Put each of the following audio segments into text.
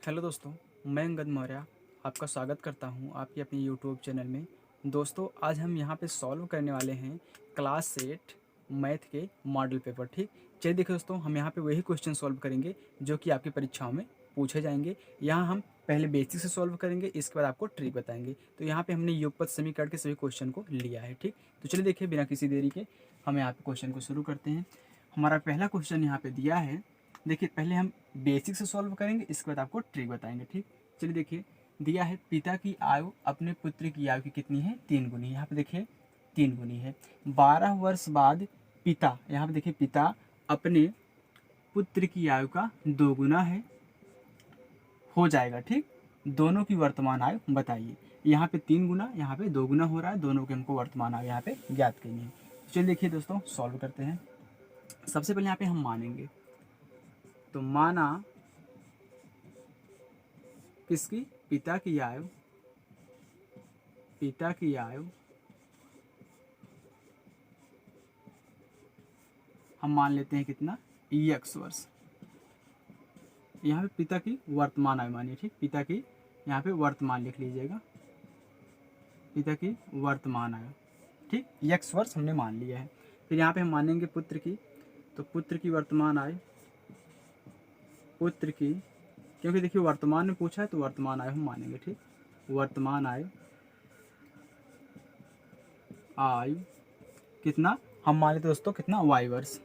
Hello दोस्तों, मैं अंगद मौर्य आपका स्वागत करता हूं आपके अपने यूट्यूब चैनल में। दोस्तों, आज हम यहां पे सॉल्व करने वाले हैं क्लास 8 मैथ के मॉडल पेपर। ठीक, चलिए देखिए दोस्तों, हम यहां पे वही क्वेश्चन सॉल्व करेंगे जो कि आपकी परीक्षाओं में पूछे जाएंगे। यहाँ हम पहले बेसिक से सॉल्व करेंगे, इसके बाद आपको ट्रिक बताएंगे। तो यहाँ पे हमने युगपत समीकरण के सभी क्वेश्चन को लिया है। ठीक, तो चलिए देखिए बिना किसी देरी के हम यहाँ पे क्वेश्चन को शुरू करते हैं। हमारा पहला क्वेश्चन यहाँ पे दिया है। देखिए, पहले हम बेसिक से सॉल्व करेंगे, इसके बाद आपको ट्रिक बताएंगे। ठीक, चलिए देखिए, दिया है पिता की आयु अपने पुत्र की आयु की कितनी है, 3 गुनी। यहाँ पे देखिए 3 गुनी है। 12 वर्ष बाद पिता, यहाँ पे देखिए पिता अपने पुत्र की आयु का 2 गुना है, हो जाएगा। ठीक, दोनों की वर्तमान आयु बताइए। यहाँ पे 3 गुना, यहाँ पे 2 गुना हो रहा है, दोनों के हमको वर्तमान आयु यहाँ पे ज्ञात करनी है। चलिए देखिए दोस्तों, सॉल्व करते हैं। सबसे पहले यहाँ पे हम मानेंगे, तो माना किसकी, पिता की आयु, पिता की आयु हम मान लेते हैं कितना, x वर्ष। यहाँ पे पिता की वर्तमान आयु मानिए। ठीक, पिता की यहाँ पे वर्तमान लिख लीजिएगा, पिता की वर्तमान आयु। ठीक, x वर्ष हमने मान लिया है। फिर यहाँ पे हम मानेंगे पुत्र की, तो पुत्र की वर्तमान आयु, पुत्र की, क्योंकि देखिए वर्तमान में पूछा है तो वर्तमान आयु हम मानेंगे। ठीक, वर्तमान आयु, आयु कितना हम मान लेते दोस्तों, कितना, y वर्ष।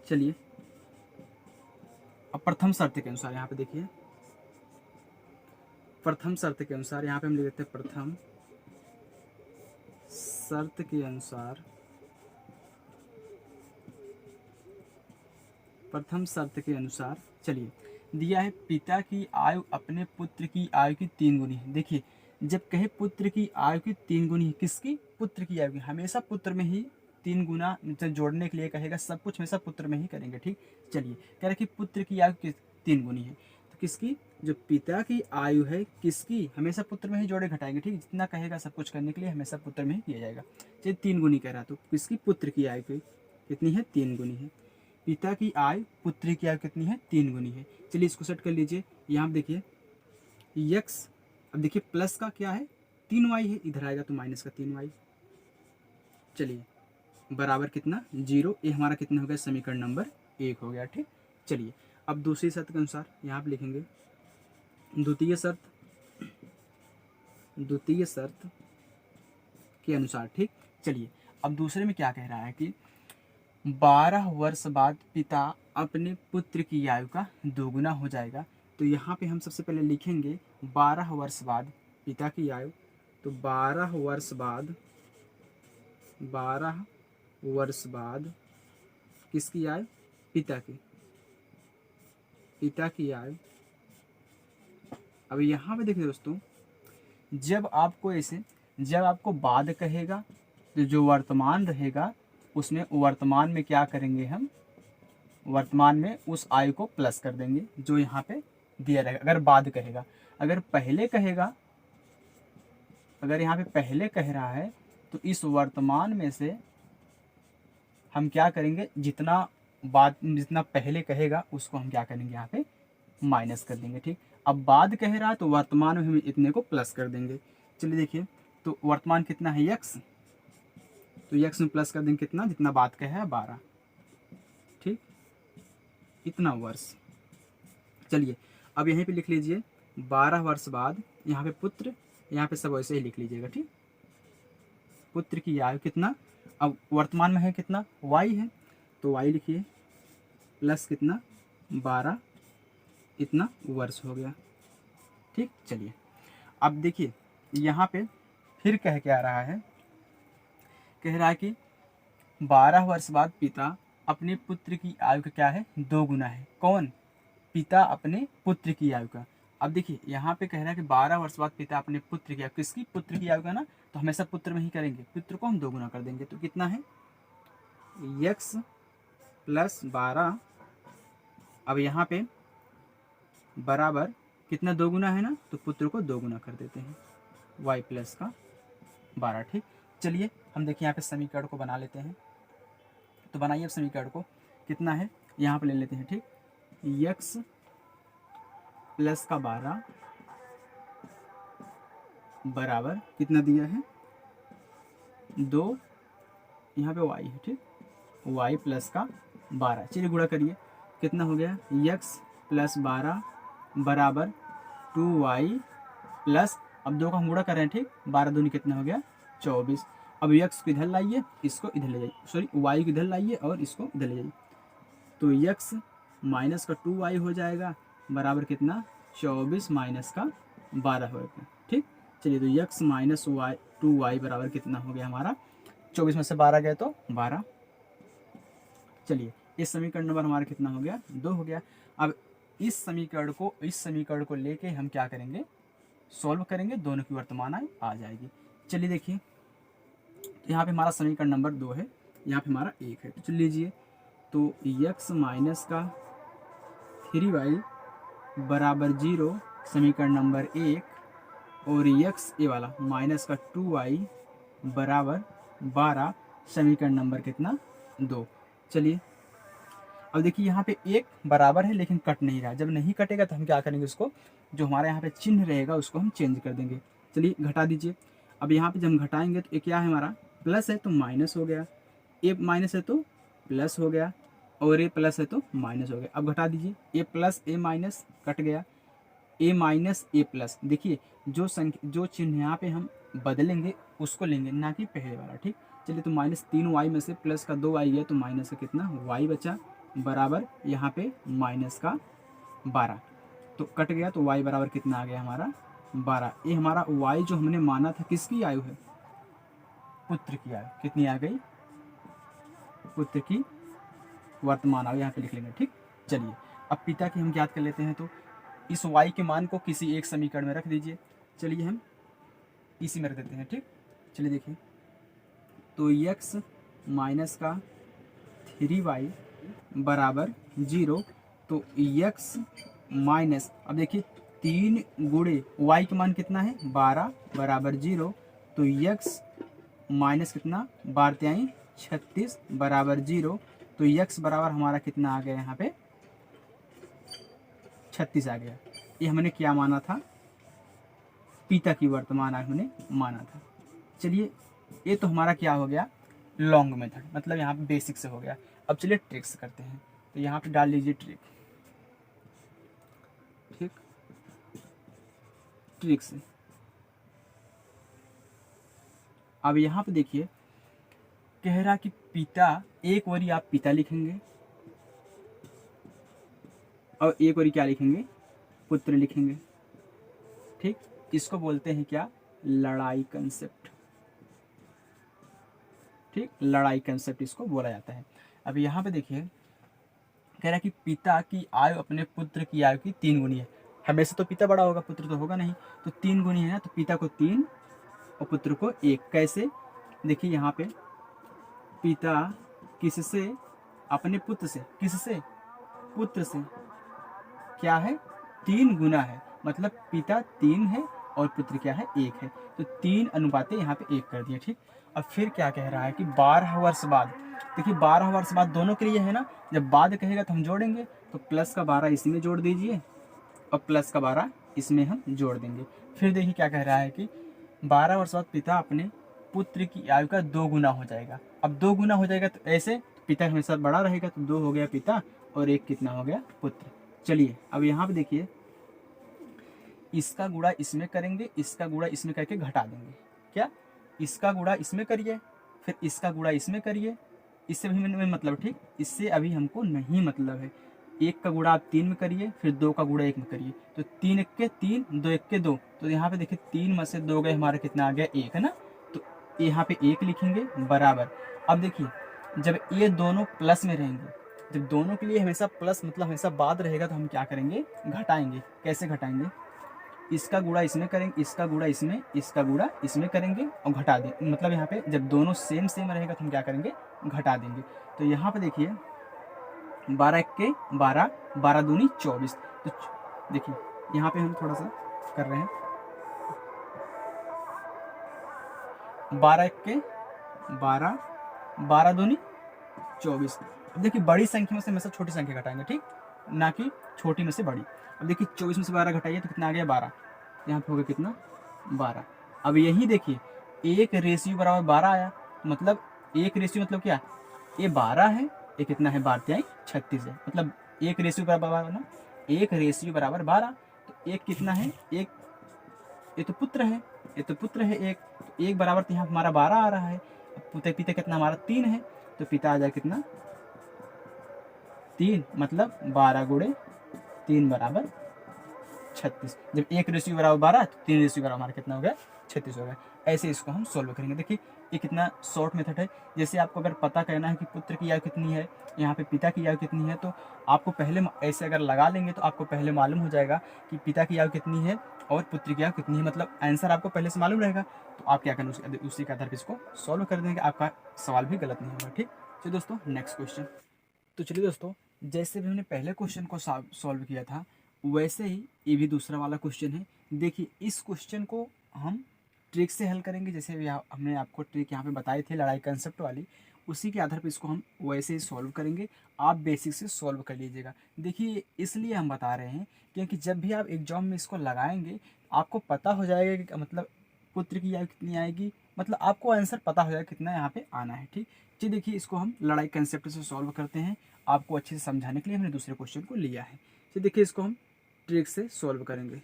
चलिए अब प्रथम शर्त के अनुसार यहाँ पे देखिए, प्रथम शर्त के अनुसार यहाँ पे हम लिख देते हैं, प्रथम शर्त के अनुसार, प्रथम शर्त के अनुसार चलिए दिया है पिता की आयु अपने पुत्र की आयु की 3 गुनी है। देखिए, जब कहे पुत्र की आयु की 3 गुनी है, किसकी, पुत्र की आयु की, हमेशा पुत्र में ही 3 गुना जोड़ने के लिए कहेगा, सब कुछ हमेशा पुत्र में ही करेंगे। ठीक, चलिए कह रहे कि पुत्र की आयु किस 3 गुनी है, तो किसकी, जो पिता की आयु है किसकी, हमेशा पुत्र में ही जोड़े घटाएंगे। ठीक, जितना कहेगा सब कुछ करने के लिए हमेशा पुत्र में ही किया जाएगा। चलिए 3 गुनी कह रहा, तो किसकी, पुत्र की आयु की कितनी है, 3 गुनी है। पिता की आयु पुत्री की आयु कितनी है, 3 गुनी है। चलिए इसको सेट कर लीजिए। यहाँ देखिए x, अब देखिए प्लस का क्या है, 3y है, इधर आएगा तो माइनस का 3y। चलिए बराबर कितना, 0। ये हमारा कितना हो गया, समीकरण नंबर 1 हो गया। ठीक, चलिए अब दूसरी शर्त के अनुसार यहाँ पे लिखेंगे, द्वितीय शर्त, द्वितीय शर्त के अनुसार। ठीक, चलिए अब दूसरे में क्या कह रहा है कि 12 वर्ष बाद पिता अपने पुत्र की आयु का 2 गुना हो जाएगा। तो यहाँ पे हम सबसे पहले लिखेंगे 12 वर्ष बाद पिता की आयु, तो 12 वर्ष बाद, 12 वर्ष बाद किसकी आयु, पिता की, पिता की आयु। अब यहाँ पे देखिए दोस्तों, जब आपको ऐसे, जब आपको बाद कहेगा तो जो वर्तमान रहेगा उसमें वर्तमान में क्या करेंगे हम, वर्तमान में उस आयु को प्लस कर देंगे जो यहाँ पे दिया रहेगा। अगर बाद कहेगा, अगर पहले कहेगा, अगर यहाँ पे पहले कह रहा है तो इस वर्तमान में से हम क्या करेंगे, जितना बाद, जितना पहले कहेगा उसको हम क्या करेंगे, यहाँ पे माइनस कर देंगे। ठीक, अब बाद कह रहा है तो वर्तमान में हम इतने को प्लस कर देंगे। चलिए देखिए, तो वर्तमान कितना है, x, तो x में प्लस कर देंगे कितना, जितना बाद का है 12। ठीक, इतना वर्ष। चलिए अब यहीं पे लिख लीजिए 12 वर्ष बाद, यहाँ पे पुत्र, यहाँ पे सब वैसे ही लिख लीजिएगा। ठीक, पुत्र की आयु कितना, अब वर्तमान में है कितना, y है, तो y लिखिए, प्लस कितना, 12, इतना वर्ष हो गया। ठीक, चलिए अब देखिए यहाँ पे फिर कह के आ रहा है, कह रहा है कि 12 वर्ष बाद पिता अपने पुत्र की आयु का क्या है, 2 गुना है। कौन, पिता अपने पुत्र की आयु का। अब देखिए यहाँ पे कह रहा है कि 12 वर्ष बाद पिता अपने पुत्र की आयु, किसकी, पुत्र की आयु का ना, तो हमेशा पुत्र में ही करेंगे, पुत्र को हम 2 गुना कर देंगे। तो कितना है, x प्लस 12, अब यहाँ पे बराबर कितना, 2 गुना है ना, तो पुत्र को 2 गुना कर देते हैं, y प्लस का 12। ठीक, चलिए हम देखिए यहाँ पे समीकरण को बना लेते हैं। तो बनाइए अब समीकरण को, कितना है यहाँ पे ले लेते हैं। ठीक, x प्लस का 12 बराबर कितना दिया है 2, यहाँ पे y है ठीक, y प्लस का 12। चलिए गुणा करिए, कितना हो गया x प्लस 12 बराबर 2y प्लस, अब 2 का हम गुणा कर रहे हैं ठीक, 12 दूनी कितना हो गया 24। अब x को इधर लाइए, इसको इधर ले जाइए, सॉरी y को इधर लाइए और इसको इधर ले जाइए, तो x माइनस का 2y हो जाएगा बराबर कितना 24 माइनस का 12 होगा ठीक। चलिए तो x माइनस 2y बराबर कितना हो गया हमारा 24 में से 12 गए तो 12। चलिए इस समीकरण नंबर हमारा कितना हो गया 2 हो गया। अब इस समीकरण को लेके हम क्या करेंगे, सॉल्व करेंगे, दोनों की वर्तमान आयु आ जाएगी। चलिए देखिए यहाँ पे हमारा समीकरण नंबर 2 है, यहाँ पे हमारा 1 है, तो चल लीजिए, तो x माइनस का 3y बराबर 0 समीकरण नंबर 1, और x ये वाला माइनस का 2y बराबर 12 समीकरण नंबर कितना 2। चलिए अब देखिए यहाँ पे 1 बराबर है लेकिन कट नहीं रहा, जब नहीं कटेगा तो हम क्या करेंगे, उसको जो हमारे यहाँ पे चिन्ह रहेगा उसको हम चेंज कर देंगे। चलिए घटा दीजिए, अब यहाँ पे जब हम घटाएंगे तो ये क्या है हमारा प्लस है तो माइनस हो गया, ए माइनस है तो प्लस हो गया, और ए प्लस है तो माइनस हो गया। अब घटा दीजिए, ए प्लस ए माइनस कट गया, ए माइनस ए प्लस। देखिए जो चिन्ह यहाँ पे हम बदलेंगे उसको लेंगे, ना कि पहले वाला ठीक। चलिए तो माइनस 3y में से प्लस का 2y गया तो माइनस का कितना y बचा बराबर यहाँ पे माइनस का 12, तो कट गया तो y बराबर कितना आ गया हमारा 12। ये हमारा y जो हमने माना था किसकी आयु है, पुत्र की आयु, कितनी आ गई पुत्र की वर्तमान आयु, यहाँ पे लिख लेंगे ठीक। चलिए अब पिता की हम ज्ञात कर लेते हैं, तो इस y के मान को किसी एक समीकरण में रख दीजिए। चलिए हम इसी में रख देते हैं ठीक। चलिए देखिए, तो x माइनस का 3y बराबर 0, तो x माइनस, अब देखिए 3 गुणे y का मान कितना है 12 बराबर 0, तो x माइनस कितना 12 36 बराबर 0, तो x बराबर हमारा कितना आ गया यहाँ पे 36 आ गया। ये हमने क्या माना था, पिता की वर्तमान आयु हमने माना था। चलिए ये तो हमारा क्या हो गया लॉन्ग मेथड, मतलब यहाँ पे बेसिक से हो गया। अब चलिए ट्रिक्स करते हैं, तो यहाँ पे डाल लीजिए ट्रिक, ठीक ट्रिक्स। अब यहाँ पे देखिए कह रहा कि पिता, एक बारी आप पिता लिखेंगे और एक बारी क्या लिखेंगे पुत्र लिखेंगे ठीक। इसको बोलते हैं क्या लड़ाई कंसेप्ट ठीक, लड़ाई कंसेप्ट इसको बोला जाता है। अब यहाँ पे देखिए कह रहा है कि पिता की आयु अपने पुत्र की आयु की 3 गुनी है। हमेशा तो पिता बड़ा होगा, पुत्र तो होगा नहीं, तो 3 गुनी है ना, तो पिता को 3 और पुत्र को 1। कैसे, देखिए यहाँ पे पिता किससे, अपने पुत्र से, किससे पुत्र से क्या है 3 गुना है, मतलब पिता 3 है और पुत्र क्या है 1 है, तो 3 अनुपाते यहाँ पे 1 कर दिया ठीक। अब फिर क्या कह रहा है कि 12 वर्ष बाद, देखिए 12 वर्ष बाद दोनों के लिए है ना, जब बाद कहेगा तो हम जोड़ेंगे, तो प्लस का 12 इसमें जोड़ दीजिए और प्लस का 12 इसमें हम जोड़ देंगे। फिर देखिए क्या कह रहा है कि 12 वर्ष बाद पिता अपने पुत्र की आयु का 2 गुना हो जाएगा। अब 2 गुना हो जाएगा तो ऐसे पिता हमेशा बड़ा रहेगा, तो 2 हो गया पिता और 1 कितना हो गया पुत्र। चलिए अब यहाँ पे देखिए इसका गुणा इसमें करेंगे, इसका गुणा इसमें करके घटा देंगे। क्या, इसका गुणा इसमें करिए, फिर इसका गुणा इसमें करिए, इससे भी हमें मतलब ठीक, इससे अभी हमको नहीं मतलब है। 1 का गुणा आप 3 में करिए, फिर 2 का गुणा 1 में करिए, तो 3 1 के 3, 2 1 के 2, तो यहाँ पे देखिए 3 में से 2 गए हमारा कितना आ गया 1 है ना, तो यहाँ पे 1 लिखेंगे बराबर। अब देखिए जब ये दोनों प्लस में रहेंगे, जब दोनों के लिए हमेशा प्लस मतलब हमेशा बाद रहेगा, तो हम क्या करेंगे घटाएंगे। कैसे घटाएंगे, इसका गुणा इसमें करेंगे, इसका गुणा इसमें, इसका गुणा इसमें करेंगे और घटा दें, मतलब यहाँ पे जब दोनों सेम सेम रहेगा तो हम क्या करेंगे घटा देंगे। तो यहाँ पे देखिए 12 1 के 12, 12 दूनी 24, तो देखिए यहाँ पे हम थोड़ा सा कर रहे हैं, 12 1 के 12, 12 दूनी 24। अब देखिए बड़ी संख्या में से हमेशा छोटी संख्या घटाएंगे ठीक, ना कि छोटी में से बड़ी। अब देखिए 24 में से 12 घटाइए तो कितना आ गया 12, यहाँ पे हो गया कितना 12। अब यही देखिए 1 बराबर 12 आया, मतलब 1 मतलब क्या, ये 12 है, ये कितना है 12 36 है, मतलब 1 बराबर ना, 1 बराबर 12, तो एक कितना है, एक ये तो पुत्र है, ये तो पुत्र है एक, तो एक बराबर तो यहाँ हमारा 12 आ रहा है। अब पिता पिता कितना हमारा 3 है, तो पिता आ जाए कितना 3, मतलब 12 गुणे 3 बराबर 36। जब 1 बराबर 12 तो 3 बराबर हमारा कितना हो गया 36 हो गया। ऐसे इसको हम सोल्व करेंगे। देखिए ये कितना शॉर्ट मेथड है। जैसे आपको अगर पता करना है कि पुत्र की आयु कितनी है, यहाँ पे पिता की आयु कितनी है, तो आपको पहले ऐसे अगर लगा लेंगे तो आपको पहले मालूम हो जाएगा कि पिता की आयु कितनी है और पुत्र की आयु कितनी है, मतलब आंसर आपको पहले से मालूम रहेगा। तो आप क्या करें, उसी के आधार पर इसको सॉल्व कर देंगे, आपका सवाल भी गलत नहीं होगा। ठीक, चलिए दोस्तों नेक्स्ट क्वेश्चन। तो चलिए दोस्तों, जैसे भी हमने पहले क्वेश्चन को सॉल्व किया था वैसे ही ये भी दूसरा वाला क्वेश्चन है। देखिए इस क्वेश्चन को हम ट्रिक से हल करेंगे, जैसे हमने आपको ट्रिक यहाँ पे बताई थी लड़ाई कंसेप्ट वाली, उसी के आधार पर इसको हम वैसे ही सॉल्व करेंगे। आप बेसिक से सॉल्व कर लीजिएगा। देखिए इसलिए हम बता रहे हैं क्योंकि जब भी आप एग्जाम में इसको लगाएंगे आपको पता हो जाएगा कि मतलब पुत्र की आयु कितनी आएगी, मतलब आपको आंसर पता हो जाएगा कितना यहाँ पे आना है। ठीक, जी देखिए इसको हम लड़ाई कंसेप्ट से सॉल्व करते हैं। आपको अच्छे से समझाने के लिए हमने दूसरे क्वेश्चन को लिया है। तो देखिए इसको हम ट्रिक से सॉल्व करेंगे।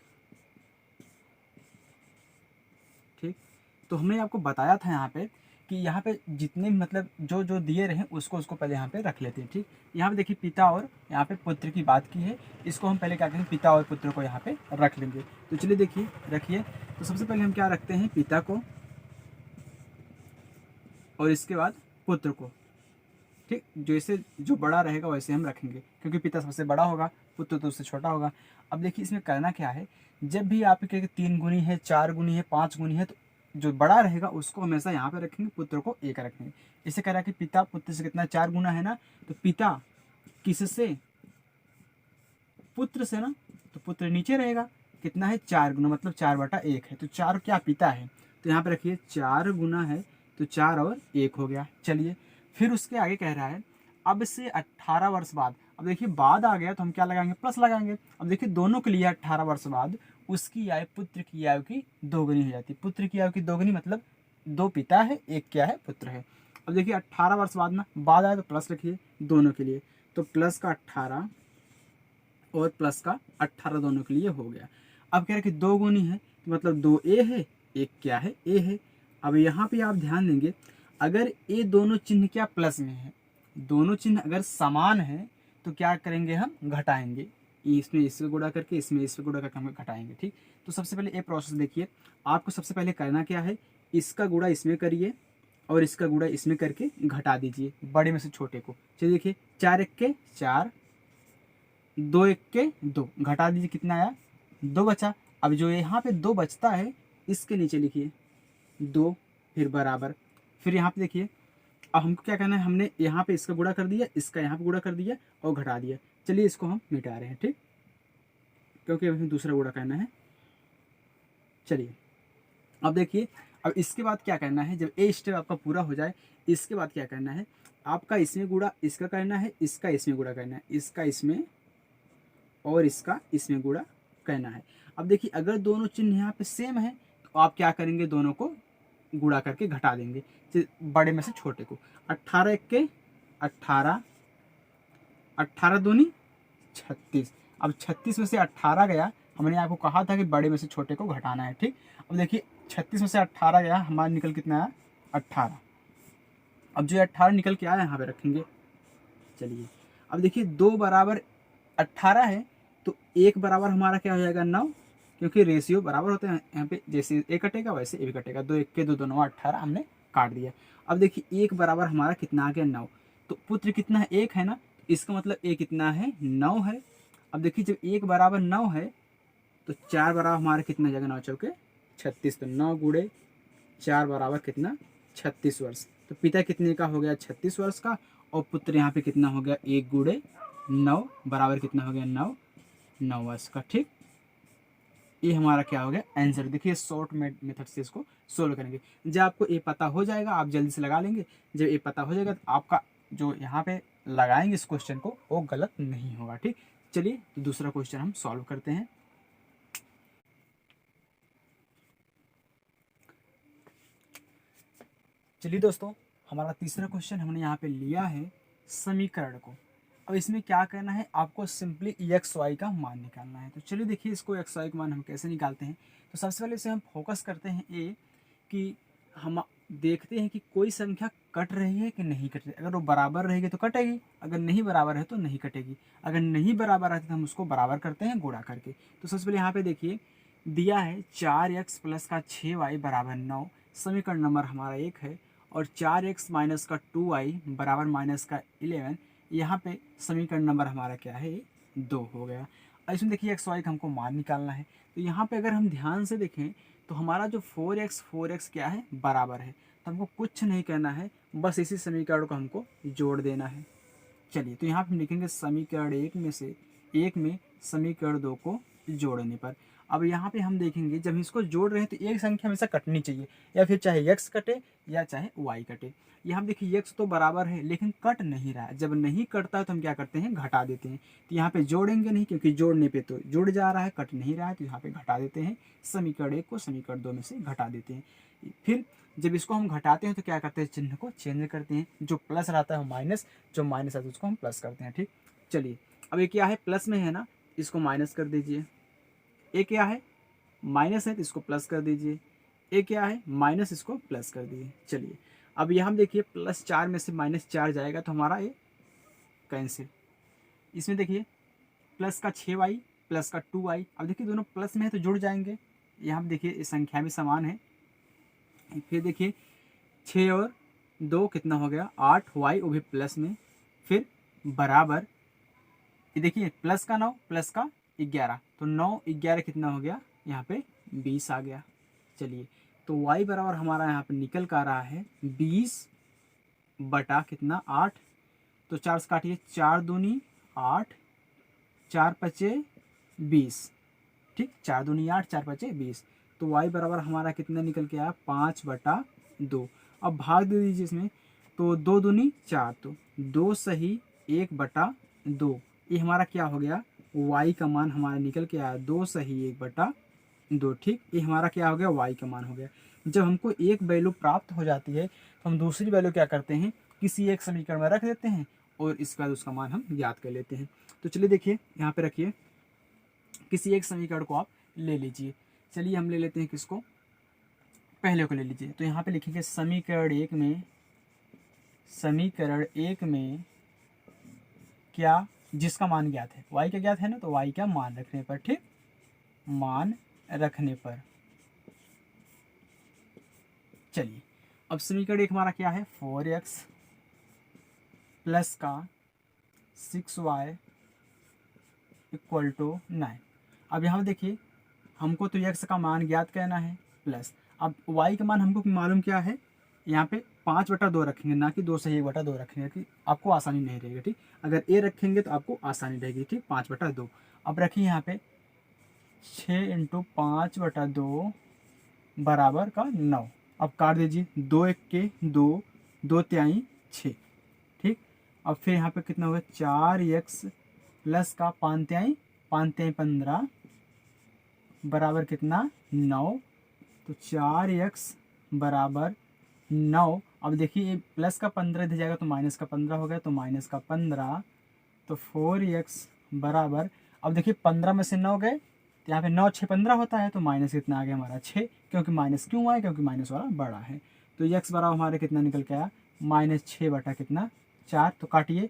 ठीक, तो हमने आपको बताया था यहाँ पे कि यहाँ पे जितने मतलब जो जो दिए रहे उसको पहले यहाँ पे रख लेते हैं। ठीक, यहाँ पे देखिए पिता और यहाँ पे पुत्र की बात की है, इसको हम पहले क्या करेंगे, पिता और पुत्र को यहाँ पे रख लेंगे। तो चलिए देखिए रखिए। तो सबसे पहले हम क्या रखते हैं, पिता को और इसके बाद पुत्र को। ठीक, जैसे जो बड़ा रहेगा वैसे हम रखेंगे क्योंकि पिता सबसे बड़ा होगा, पुत्र तो उससे छोटा होगा। अब देखिए इसमें करना क्या है, जब भी आपके 3 गुनी है, 4 गुनी है, 5 गुनी है, तो जो बड़ा रहेगा उसको हमेशा यहाँ पे रखेंगे, पुत्र को एक रखेंगे। इसे कह रहा है कि पिता पुत्र से कितना 4 गुना है ना, तो पिता किससे, पुत्र से ना, तो पुत्र नीचे रहेगा, कितना है 4 गुना, मतलब 4/1 है, तो 4 क्या पिता है, तो यहाँ पे रखिए 4 गुना है तो 4 और 1 हो गया। चलिए फिर उसके आगे कह रहा है अब से 18 वर्ष बाद। अब देखिए बाद आ गया तो हम क्या लगाएंगे, प्लस लगाएंगे। अब देखिए दोनों के लिए 18 वर्ष बाद उसकी आयु पुत्र की आयु की दोगुनी हो जाती है। पुत्र की आयु की दोगुनी मतलब 2 पिता है, 1 क्या है, पुत्र है। अब देखिए 18 वर्ष बाद ना, बाद आया तो प्लस रखिए दोनों के लिए, तो प्लस का 18 और प्लस का 18 दोनों के लिए हो गया। अब कह रहे कि 2 गुनी है तो मतलब 2a है, 1 क्या है, a है। अब यहाँ पे आप ध्यान देंगे अगर ये दोनों चिन्ह क्या प्लस में है, दोनों चिन्ह अगर समान है तो क्या करेंगे, हम घटाएंगे, इसमें इससे गुणा करके इसमें इससे गुणा करके हम घटाएंगे। ठीक, तो सबसे पहले ये प्रोसेस देखिए, आपको सबसे पहले करना क्या है, इसका गुणा इसमें करिए और इसका गुणा इसमें करके घटा दीजिए बड़े में से छोटे को। चलिए देखिए 4 1 के 4, 2 1 के 2, घटा दीजिए कितना आया, 2 बचा। अब जो यहाँ पे 2 बचता है इसके नीचे लिखिए 2, फिर बराबर, फिर यहाँ पे देखिए अब हमको क्या करना है, हमने यहाँ पे इसका गुणा कर दिया, इसका यहाँ पे गुणा कर दिया और घटा दिया। चलिए इसको हम मिटा रहे हैं। ठीक, क्योंकि हमें दूसरा गुणा करना है। चलिए अब देखिए, अब इसके बाद क्या करना है, जब ए स्टेप आपका पूरा हो जाए इसके बाद क्या करना है, आपका इसमें गुणा इसका करना है, इसका इसमें गुणा करना है, इसका इसमें और इसका इसमें गुणा करना है। अब देखिए अगर दोनों चिन्ह यहाँ पे सेम है तो आप क्या करेंगे, दोनों को गुणा करके घटा देंगे बड़े में से छोटे को। 18 1 के 18, 18 दूनी 36। अब 36 में से 18 गया, हमने आपको कहा था कि बड़े में से छोटे को घटाना है। ठीक, अब देखिए 36 में से 18 गया, हमारा निकल कितना आया 18। अब जो 18 निकल के आया यहाँ पे रखेंगे। चलिए अब देखिए 2 बराबर 18 है तो 1 बराबर हमारा क्या हो जाएगा 9, क्योंकि रेशियो बराबर होते हैं यहाँ पे, जैसे ए कटेगा वैसे ए भी कटेगा। 2 1 के 2 2 9 18 हमने काट दिया। अब देखिए 1 बराबर हमारा कितना आ गया 9, तो पुत्र कितना है 1 है ना, इसका मतलब ए कितना है 9 है। अब देखिए जब 1 बराबर 9 है तो 4 बराबर हमारा कितना जगह 9 चौके 36, तो 9 गुणे 4 बराबर कितना 36 वर्ष। तो पिता कितने का हो गया 36 वर्ष का, और पुत्र यहाँ पे कितना हो गया 1 गुणे 9 बराबर कितना हो गया 9 वर्ष का। ठीक, ये हमारा क्या हो गया आंसर। देखिए शॉर्ट मेथड से इसको सोल्व करेंगे। जब आपको ये पता हो जाएगा आप जल्दी से लगा लेंगे, जब ये पता हो जाएगा तो आपका जो यहाँ पे लगाएंगे इस क्वेश्चन को वो गलत नहीं होगा। ठीक, चलिए तो दूसरा क्वेश्चन हम सॉल्व करते हैं। चलिए दोस्तों, हमारा तीसरा क्वेश्चन हमने यहाँ पे लिया है समीकरण को। अब इसमें क्या करना है, आपको सिंपली एक्स वाई का मान निकालना है। तो चलिए देखिए, इसको एक्स वाई का मान हम कैसे निकालते हैं। तो सबसे पहले इसे हम फोकस करते हैं ए कि हम देखते हैं कि कोई संख्या कट रही है कि नहीं कट रही। अगर वो बराबर रहेगी तो कटेगी, अगर नहीं बराबर है तो नहीं कटेगी। अगर नहीं बराबर है तो हम उसको बराबर करते हैं गुणा करके। तो सबसे पहले यहाँ पे देखिए दिया है 4x प्लस का 6y बराबर 9, समीकरण नंबर हमारा 1 है। और 4x माइनस का 2y बराबर माइनस का 11, यहाँ पे समीकरण नंबर हमारा क्या है, 2 हो गया। अब इसमें देखिए एक्स वाई का हमको मान निकालना है। तो यहाँ पे अगर हम ध्यान से देखें तो हमारा जो 4x क्या है, बराबर है। तो हमको कुछ नहीं करना है, बस इसी समीकरण को हमको जोड़ देना है। चलिए तो यहाँ पे हम लिखेंगे समीकरण 1 में समीकरण 2 को जोड़ने पर। अब यहाँ पे हम देखेंगे जब इसको जोड़ रहे हैं तो एक संख्या हमेशा कटनी चाहिए, या फिर चाहे x कटे या चाहे y कटे। यहाँ देखिए x तो बराबर है लेकिन कट नहीं रहा है। जब नहीं कटता है तो हम क्या करते हैं, घटा देते हैं। तो यहाँ पे जोड़ेंगे नहीं, क्योंकि जोड़ने पे तो जुड़ जा रहा है, कट नहीं रहा है, तो यहाँ पे घटा देते हैं। समीकरण 1 को समीकरण 2 में से घटा देते हैं। फिर जब इसको हम घटाते हैं तो क्या करते हैं, चिन्ह को चेंज करते हैं। जो प्लस रहता है वो माइनस, जो माइनस आता है उसको हम प्लस करते हैं। ठीक, चलिए अब ये क्या है, प्लस में है ना, इसको माइनस कर दीजिए। ये क्या है, माइनस है तो इसको प्लस कर दीजिए। ये क्या है, माइनस, इसको प्लस कर दीजिए। चलिए अब यहाँ देखिए +4 में से -4 जाएगा तो हमारा ये कैंसिल। इसमें देखिए प्लस का 6y प्लस का 2y, अब देखिए दोनों प्लस में है तो जुड़ जाएंगे। यहाँ देखिए इस संख्या में समान है। फिर देखिए 6 और 2 कितना हो गया, 8y, वो भी प्लस में। फिर बराबर ये देखिए प्लस का 9 प्लस का 11, तो 9 11 कितना हो गया, यहाँ पे 20 आ गया। चलिए तो y बराबर हमारा यहाँ पे निकल कर आ रहा है 20 बटा कितना, 8। तो 4 से काटिए, 4 दूनी 8, 4 पचे 20। ठीक, 4 दूनी 8, 4 पचे 20। तो y बराबर हमारा कितना निकल के आया, 5/2। अब भाग दे दीजिए इसमें, तो 2 दूनी 4, तो 2 सही 1/2। ये हमारा क्या हो गया, y का मान हमारा निकल के आया 2 सही 1/2। ठीक, ये हमारा क्या हो गया, y का मान हो गया। जब हमको एक वैल्यू प्राप्त हो जाती है तो हम दूसरी वैल्यू क्या करते हैं, किसी एक समीकरण में रख देते हैं और इसके बाद उसका मान हम ज्ञात कर लेते हैं। तो चलिए देखिए यहाँ पे रखिए, किसी एक समीकरण को आप ले लीजिए। चलिए हम ले लेते हैं किसको, पहले को ले लीजिए। तो यहाँ पे लिखेंगे समीकरण 1 में क्या, जिसका मान ज्ञात है, y का ज्ञात है ना, तो y का मान रखने पर। ठीक, मान रखने पर। चलिए अब समीकरण 1 हमारा क्या है, 4x प्लस का 6y = 9। अब यहाँ देखिए हमको तो x का मान ज्ञात करना है प्लस, अब y का मान हमको मालूम क्या है, यहाँ पे 5/2 रखेंगे, ना कि 2 सही 1/2 रखेंगे कि आपको आसानी नहीं रहेगी। ठीक, अगर a रखेंगे तो आपको आसानी रहेगी। ठीक, 5/2। अब रखिए यहाँ पे 6 × 5/2 बराबर का 9। अब काट दीजिए, 2 1 के 2, 2 तिहाई 6। ठीक, अब फिर यहाँ पे कितना हुआ, 4x प्लस का 5 तिहाई 15 बराबर कितना, 9। तो 4x बराबर 9। अब देखिए प्लस का 15 इधर जाएगा तो माइनस का 15 हो गया, तो माइनस का 15। तो 4x बराबर, अब देखिए 15 में से 9 गए तो यहाँ पे 9 6 15 होता है, तो माइनस कितना आ गया हमारा 6। क्योंकि माइनस क्यों आया, क्योंकि माइनस वाला बड़ा है। तो x बराबर हमारे कितना निकल के आया, -6 बटा कितना, 4। तो काटिए,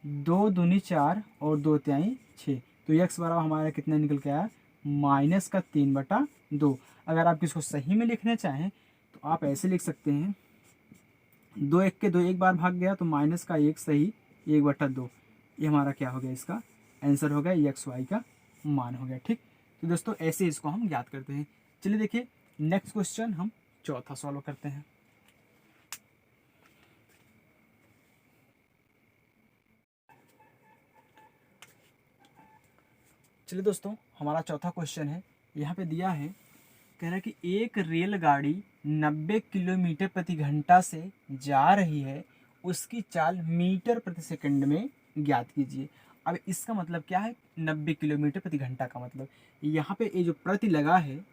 2 दूनी 4 और 2 तिहाई 6। तो x बराबर हमारा कितना निकल के आया, -3/2। अगर आप इसको सही में लिखना चाहें तो आप ऐसे लिख सकते हैं, 2 1 के 2 एक बार भाग गया तो माइनस का 1 सही 1/2। ये हमारा क्या हो गया, इसका आंसर हो गया, एक्स वाई का मान हो गया। ठीक, तो दोस्तों ऐसे इसको हम याद करते हैं। चलिए देखिए नेक्स्ट क्वेश्चन हम चौथा सॉल्व करते हैं। चलिए दोस्तों हमारा चौथा क्वेश्चन है, यहाँ पे दिया है, कह रहा है कि एक रेलगाड़ी 90 किलोमीटर प्रति घंटा से जा रही है, उसकी चाल मीटर प्रति सेकंड में ज्ञात कीजिए। अब इसका मतलब क्या है, 90 किलोमीटर प्रति घंटा का मतलब यहाँ पे ये जो प्रति लगा है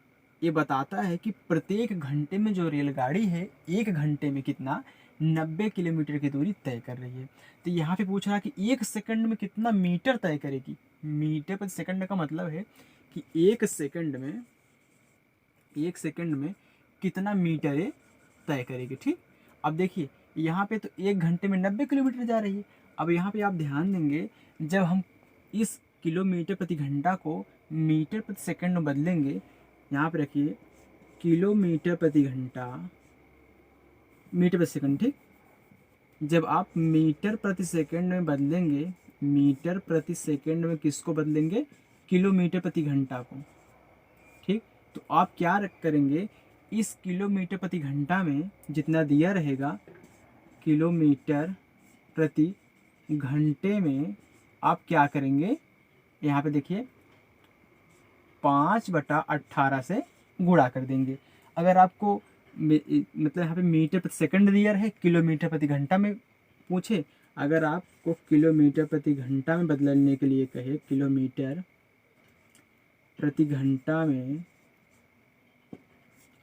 ये बताता है कि प्रत्येक घंटे में जो रेलगाड़ी है 1 घंटे में कितना 90 किलोमीटर की दूरी तय कर रही है। तो यहाँ पे पूछ रहा है कि 1 सेकंड में कितना मीटर तय करेगी। मीटर प्रति सेकंड का मतलब है कि 1 सेकंड में कितना मीटर ये तय करेगी। ठीक, अब देखिए यहाँ पे तो 1 घंटे में 90 किलोमीटर जा रही है। अब यहाँ पे आप ध्यान देंगे, जब हम इस किलोमीटर प्रति घंटा को मीटर प्रति सेकंड में बदलेंगे, यहाँ पे रखिए किलोमीटर प्रति घंटा मीटर प्रति सेकंड। ठीक, जब आप मीटर प्रति सेकंड में बदलेंगे, मीटर प्रति सेकंड में किसको बदलेंगे, किलोमीटर प्रति घंटा को। ठीक, तो आप क्या करेंगे, इस किलोमीटर प्रति घंटा में जितना दिया रहेगा किलोमीटर प्रति घंटे में आप क्या करेंगे, यहाँ पे देखिए 5/18 से गुणा कर देंगे। अगर आपको मतलब यहाँ पे मीटर प्रति सेकंड दिया है, किलोमीटर प्रति घंटा में पूछे, अगर आपको किलोमीटर प्रति घंटा में बदलने के लिए कहे, किलोमीटर प्रति घंटा में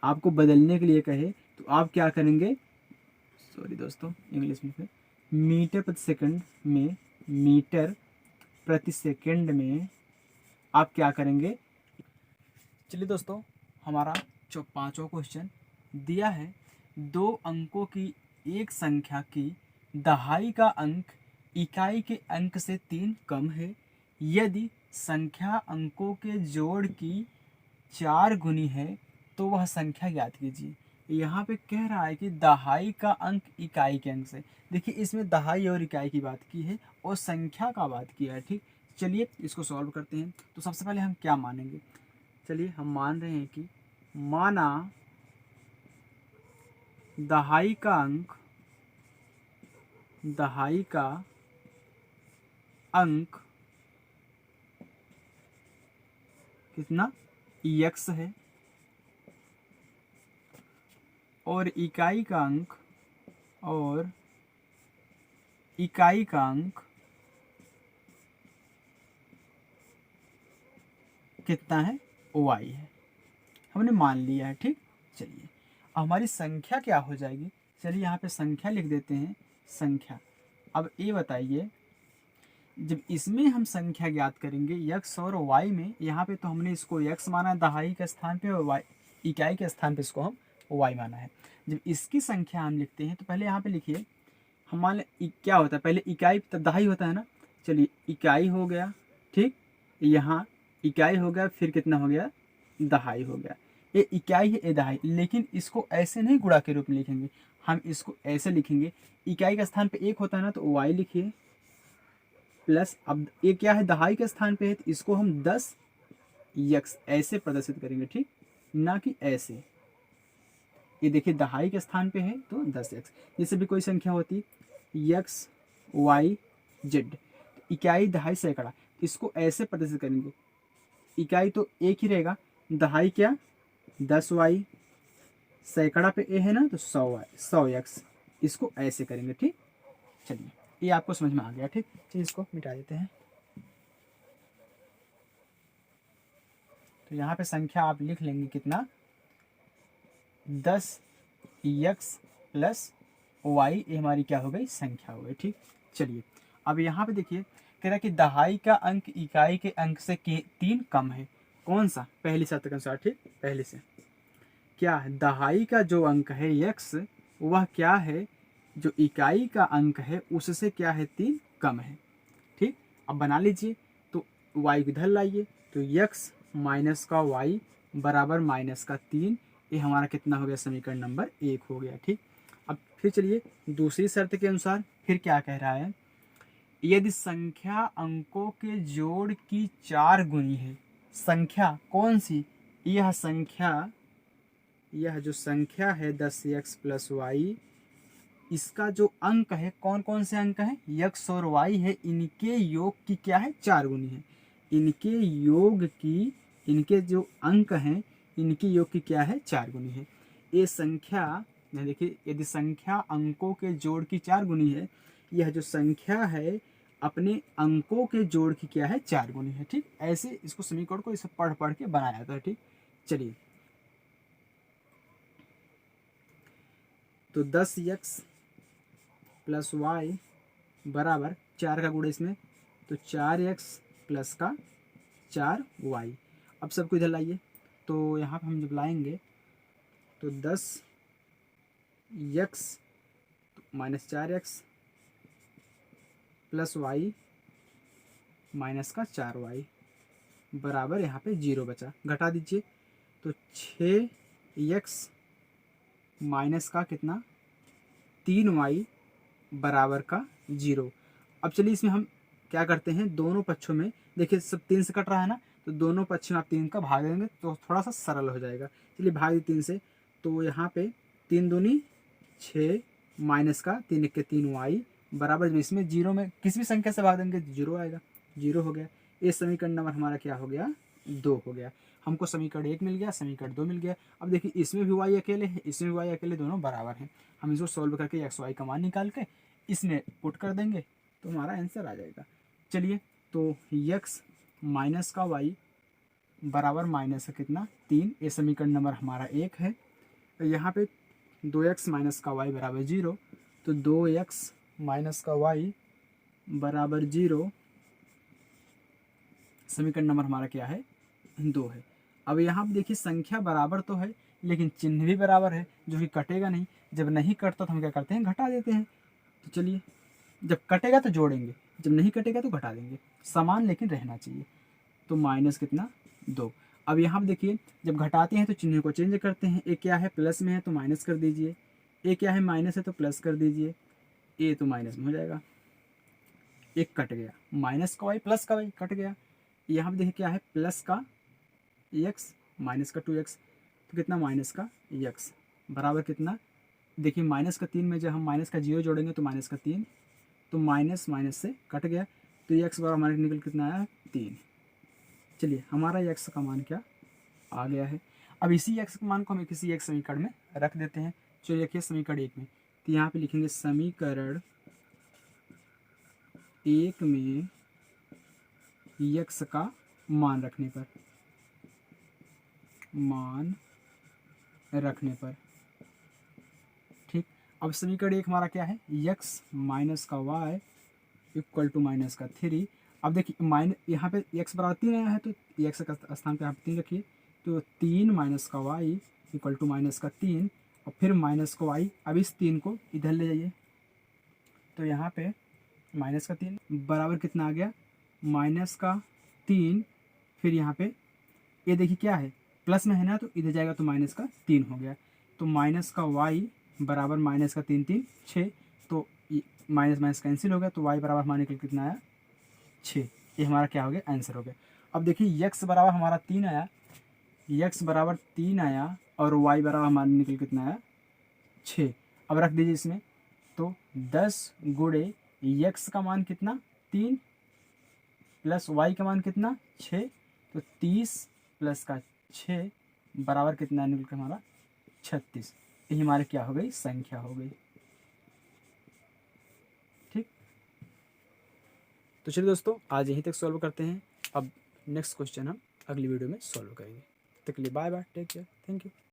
आपको बदलने के लिए कहे, तो आप क्या करेंगे, सॉरी दोस्तों इंग्लिश में, मीटर प्रति सेकंड में, मीटर प्रति सेकंड में आप क्या करेंगे। चलिए दोस्तों, हमारा जो 5वां क्वेश्चन दिया है, 2 अंकों की एक संख्या की दहाई का अंक इकाई के अंक से 3 कम है, यदि संख्या अंकों के जोड़ की 4 गुनी है तो वह संख्या ज्ञात कीजिए। यहाँ पे कह रहा है कि दहाई का अंक इकाई के अंक से। देखिए इसमें दहाई और इकाई की बात की है और संख्या का बात किया है। ठीक, चलिए इसको सॉल्व करते हैं। तो सबसे पहले हम क्या मानेंगे, चलिए हम मान रहे हैं कि माना दहाई का अंक कितना x है और इकाई का अंक कितना है, y है। हमने मान लिया है। ठीक, चलिए हमारी संख्या क्या हो जाएगी, चलिए यहाँ पे संख्या लिख देते हैं, संख्या। अब ये बताइए, जब इसमें हम संख्या ज्ञात करेंगे x और y में, यहाँ पे तो हमने इसको x माना है दहाई के स्थान पे और y इकाई के स्थान पे इसको हम y माना है। जब इसकी संख्या हम लिखते हैं तो पहले यहाँ पे लिखिए, हमारे क्या होता है, पहले इकाई तब दहाई होता है ना। चलिए इकाई हो गया, ठीक, यहाँ इकाई हो गया, फिर कितना हो गया, दहाई हो गया। ये इकाई है, ये दहाई, लेकिन इसको ऐसे नहीं गुणा के रूप में लिखेंगे, हम इसको ऐसे लिखेंगे। इकाई के स्थान पे 1 होता है ना, तो y लिखिए प्लस, अब ये क्या है, दहाई के स्थान पे है, तो इसको हम 10x ऐसे प्रदर्शित करेंगे। ठीक, ना कि ऐसे। ये देखिए दहाई के स्थान पे है तो 10x, जैसे भी कोई संख्या होती x y z, इकाई दहाई सैकड़ा, इसको ऐसे प्रदर्शित करेंगे। इकाई तो एक ही रहेगा, दहाई क्या 10y, सैकड़ा पे ए है ना, तो 100x, इसको ऐसे करेंगे। ठीक, चलिए ये आपको समझ में आ गया। ठीक, चलिए इसको मिटा देते हैं। तो यहाँ पे संख्या आप लिख लेंगे कितना, 10x प्लस y, ये हमारी क्या हो गई, संख्या हो गई। ठीक, चलिए अब यहाँ पे देखिए, कह रहा है कि दहाई का अंक इकाई के अंक से 3 कम है। कौन सा, पहली शर्त के अनुसार। ठीक, पहले से क्या है, दहाई का जो अंक है x, वह क्या है, जो इकाई का अंक है उससे क्या है, 3 कम है। ठीक, अब बना लीजिए, तो y इधर लाइए, तो x माइनस का y बराबर माइनस का 3, ये हमारा कितना हो गया, समीकरण नंबर 1 हो गया। ठीक, अब फिर चलिए दूसरी शर्त के अनुसार फिर क्या कह रहा है, यदि संख्या अंकों के जोड़ की 4 गुनी है। संख्या कौन सी, यह संख्या, यह जो संख्या है 10x प्लस y, इसका जो अंक है, कौन कौन से अंक हैं, x और y है, इनके योग की क्या है, 4 गुनी है। इनके योग की, इनके जो अंक हैं इनके योग की क्या है, 4 गुनी है। ये संख्या, देखिए यदि संख्या अंकों के जोड़ की 4 गुनी है, यह जो संख्या है अपने अंकों के जोड़ की क्या है 4 गुनी है। ठीक, ऐसे इसको समीकरण को इसे पढ़ पढ़ के बनाया जाता है। ठीक, चलिए तो 10x प्लस वाई बराबर 4 का गुणा इसमें, तो 4x प्लस का 4y। अब सबको इधर लाइए, तो यहाँ पे हम जब लाएंगे तो 10x minus 4x plus Y minus का 4y बराबर यहाँ पे 0 बचा, घटा दीजिए तो 6x माइनस का कितना 3y बराबर का 0। अब चलिए इसमें हम क्या करते हैं, दोनों पक्षों में देखिए सब 3 से कट रहा है ना, तो दोनों पक्षों में आप 3 का भाग देंगे तो थोड़ा सा सरल हो जाएगा। चलिए भाग दी 3 से, तो यहाँ पे 3 दूनी 6 माइनस का 3 के 3y बराबर, इसमें 0 में किसी भी संख्या से भाग देंगे 0 आएगा, 0 हो गया। ये समीकरण नंबर हमारा क्या हो गया 2 हो गया। हमको समीकरण 1 मिल गया, समीकरण 2 मिल गया। अब देखिए इसमें भी y अकेले है, इसमें भी y अकेले, दोनों बराबर हैं। हम इसको सॉल्व करके एक्स वाई का मान निकाल के इसमें पुट कर देंगे तो हमारा आंसर आ जाएगा। चलिए तो x माइनस का y बराबर माइनस का कितना 3, ये समीकरण नंबर हमारा 1 है। तो यहाँ पे 2x माइनस का y बराबर 0, तो 2x माइनस का y बराबर 0, समीकरण नंबर हमारा क्या है 2 है। अब यहाँ पे देखिए संख्या बराबर तो है लेकिन चिन्ह भी बराबर है, जो कि कटेगा नहीं। जब नहीं कटता तो हम क्या करते हैं, घटा देते हैं। तो चलिए जब कटेगा तो जोड़ेंगे, जब नहीं कटेगा तो घटा देंगे, समान लेकिन रहना चाहिए। तो माइनस कितना 2। अब यहाँ देखिए जब घटाते हैं तो चिन्ह को चेंज करते हैं, ए क्या है प्लस में है तो माइनस कर दीजिए, ए क्या है माइनस है तो प्लस कर दीजिए, ए तो माइनस में हो जाएगा, एक कट गया, माइनस का वाई प्लस का वाई कट गया। यहाँ पे देखिए क्या है प्लस का एक्स माइनस का 2x, तो कितना माइनस का x बराबर कितना, देखिए माइनस का 3 में जब हम माइनस का 0 जोड़ेंगे तो माइनस का 3, तो माइनस माइनस से कट गया, तो x बराबर हमारे निकल कितना आया 3। चलिए हमारा x का मान क्या आ गया है। अब इसी x के मान को हम किसी एक समीकरण में रख देते हैं। चलिए देखिए समीकरण 1 में, तो यहाँ पे लिखेंगे समीकरण 1 में x का मान रखने पर, ठीक। अब समीकरण 1 हमारा क्या है, x माइनस का y इक्वल टू माइनस का 3। अब देखिए माइनस यहाँ पे x बराबर 3 आया है, तो x का स्थान पे आप 3 रखिए, तो 3 माइनस का y इक्वल टू माइनस का 3, और फिर माइनस का y। अब इस 3 को इधर ले जाइए, तो यहाँ पे माइनस का 3 बराबर कितना आ गया, माइनस का 3। फिर यहाँ पे ये देखिए क्या है प्लस में है ना, तो इधर जाएगा तो माइनस का 3 हो गया, तो माइनस का y बराबर माइनस का 3 3 6, तो माइनस माइनस कैंसिल हो गया, तो y बराबर हमारे निकल कितना आया 6। ये हमारा क्या हो गया आंसर हो गया। अब देखिए x बराबर हमारा 3 आया, x बराबर 3 आया, और y बराबर हमारा निकल कितना आया 6। अब रख दीजिए इसमें, तो 10 गुणे x का मान कितना 3 प्लस y का मान कितना 6, तो 30 प्लस का 6 बराबर कितना निकल कर हमारा 36। यही हमारे क्या हो गई संख्या हो गई। ठीक, तो चलिए दोस्तों आज यहीं तक सॉल्व करते हैं। अब नेक्स्ट क्वेश्चन हम अगली वीडियो में सॉल्व करेंगे। तब तक के लिए bye bye, take care, thank you.